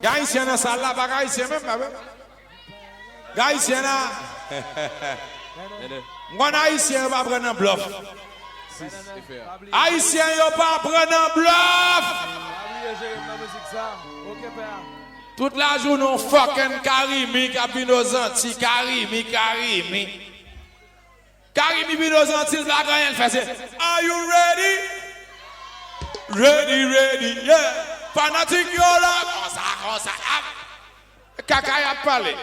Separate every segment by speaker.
Speaker 1: Gaïsien dans salle là, pas gaïsien même. Gaïsien là. Mon haïtien va prendre un bluff. Haïtien yo pas prendre un bluff. Toute la journée on fucking Karimi qui a vu nos Antilles, Karimi. Karimi vit nos Antilles, la gagne elle fait. Are you ready? Ready, yeah. Fanatique yo là, comme ça. Kaka y a parlé.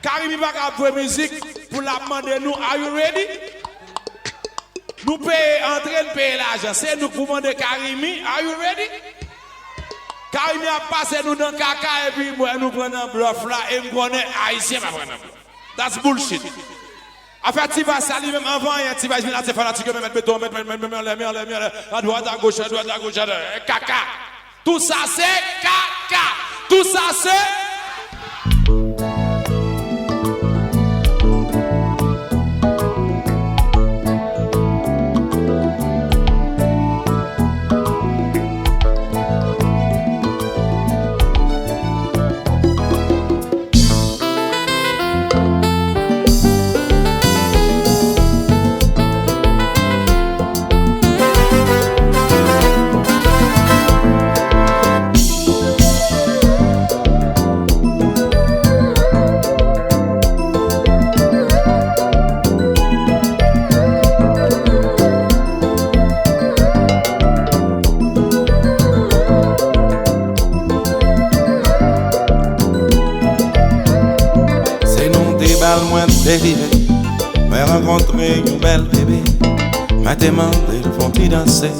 Speaker 1: Karimi va jouer musique pour la demander nous, are you ready? Nous payons, entrer, nous payons l'argent. C'est nous pour demander Karimi, are you ready? Karimi a passé nous dans Kaka et puis nous prenons un bluff là et nous prenons Haïtien. That's bullshit. En fait, tu vas saluer même avant, tu vas venir là, c'est fanatique, mettre béton, mettre à droite, à gauche, Kaka. Tout ça c'est Kaka. Tout ça c'est...
Speaker 2: J'ai rencontré une belle bébé, m'a demandé de font-ils danser.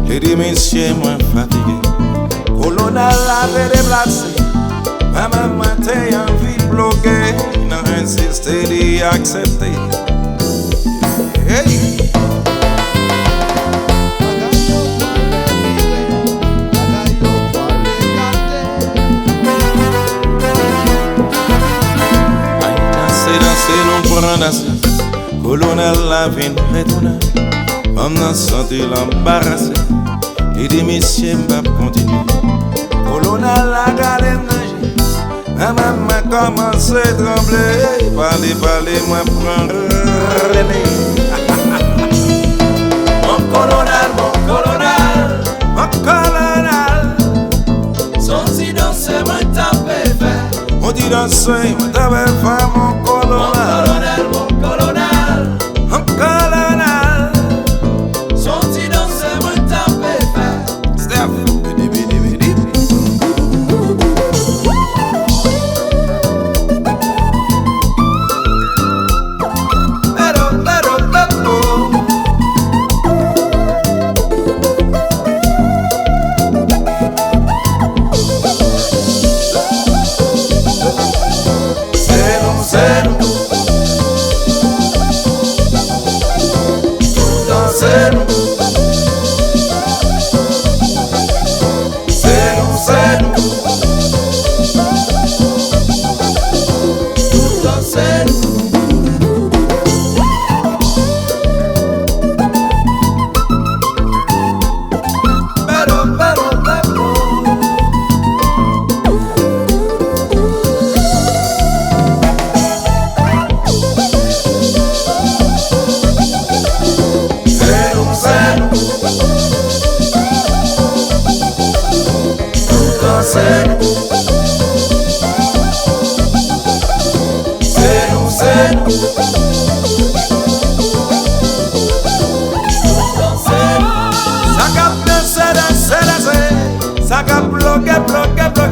Speaker 2: J'ai dit monsieur, moi fatigué. Colonel avait déplacé, ma maman t'ai envie de bloquer. Il a insisté d'y accepter. Hey. Colonel la vine retourne, on a senti l'embarrassé. Il dit monsieur m'a continué. Colonel la galère nager, ma maman commence à trembler. Parlez, moi prendre relais. Mon colonel, son si danser moi t'avais fait. On dit danser moi t'avais fait mon colonel.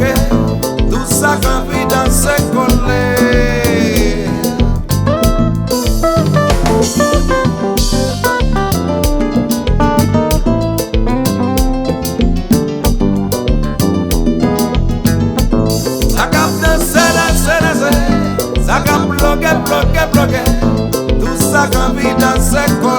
Speaker 2: Bloqué, tout ça qu'envie danser collé. Ça cap danser, ça cap bloqué, tout ça qu'envie danser collé.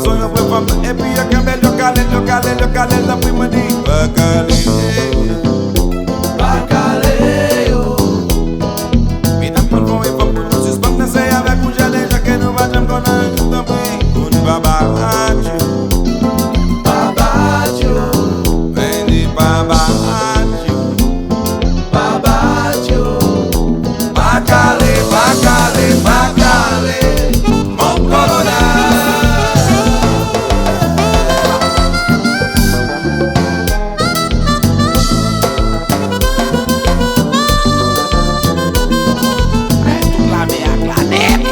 Speaker 2: besoin de femme. Et puis y'a qu'un bel local, la prime me dit Bacalé. Mesdames, nous vont et femmes pour nous suspendre. C'est avec vous, j'ai déjà que nous va jamais connaître. Tant pis, qu'on va battre. Vendi babatio. Bacalé, mon colonel.
Speaker 1: La meilleure planète.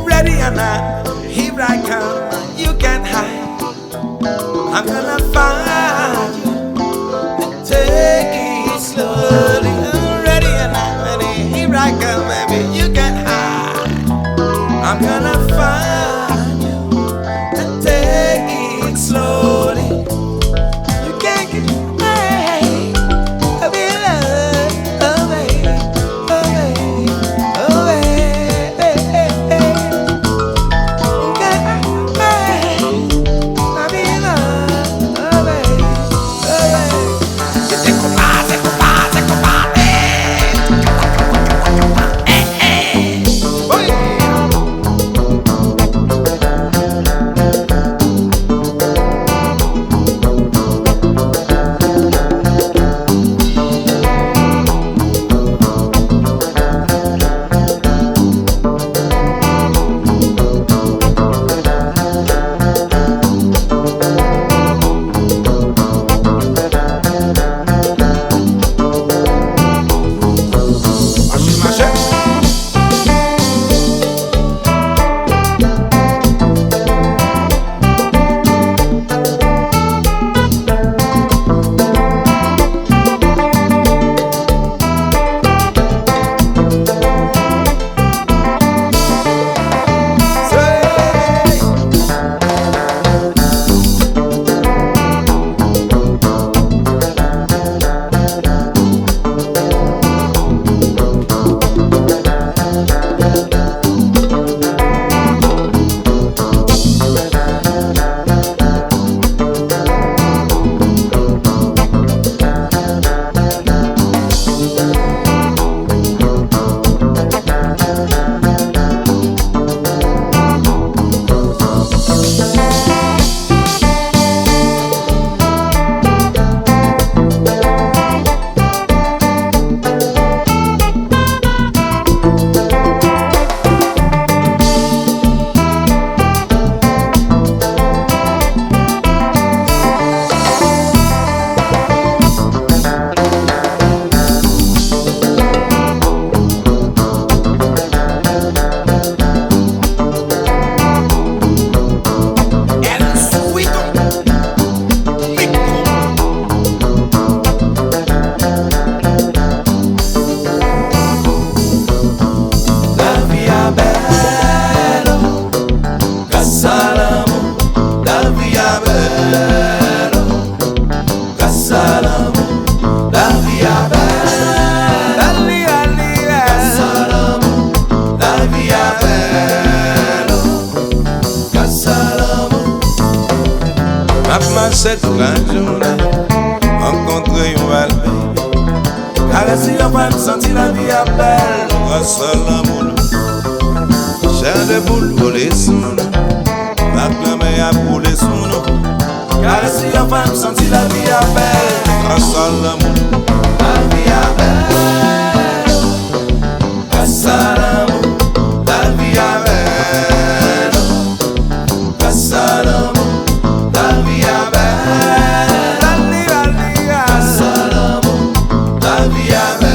Speaker 2: Ready or not, here I come, you can't hide. I'm gonna find you and take it slowly. Ready or not, ready, here I come, baby, you can't hide. I'm gonna find you and take it slowly. cette la journée, rencontrer un bel baby. Caresser un femme, sentir la vie à belle, grâce à l'amour. Chair de boule, voler sous nous, m'acclamer à brûler sous nous. Caresser un femme, sentir la vie à belle, grâce à l'amour. La vie à belle, grâce à l'amour. La vie à belle, grâce à l'amour. La vie à belle, grâce à l'amour. La vie à belle.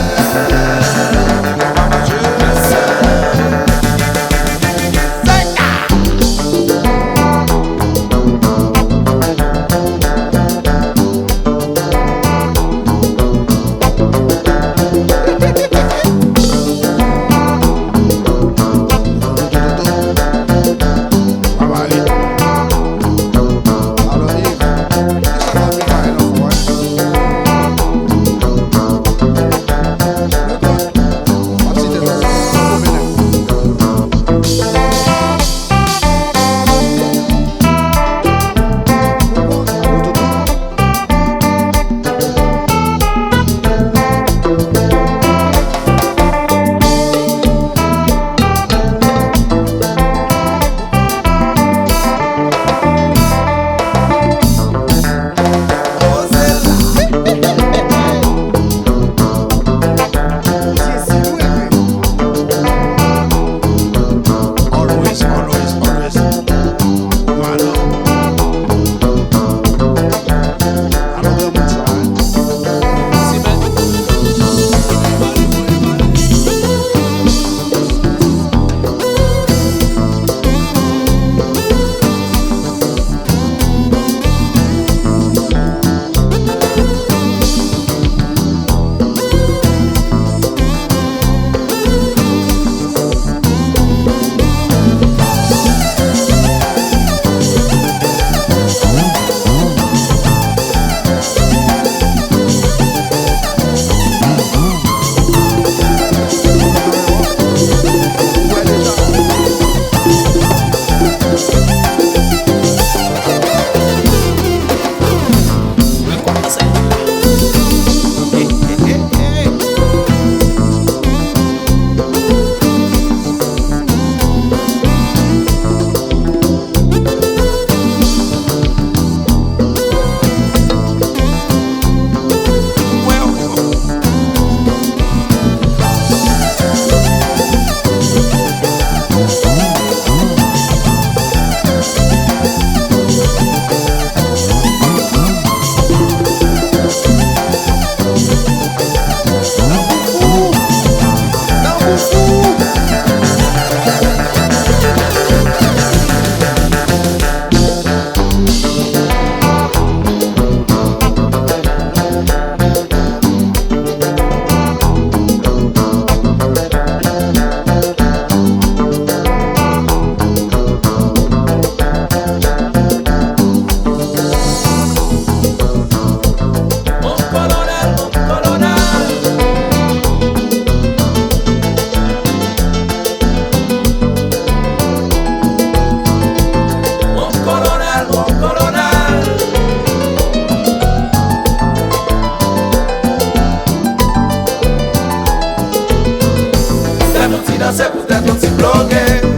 Speaker 3: C'est peut-être un petit bloqué.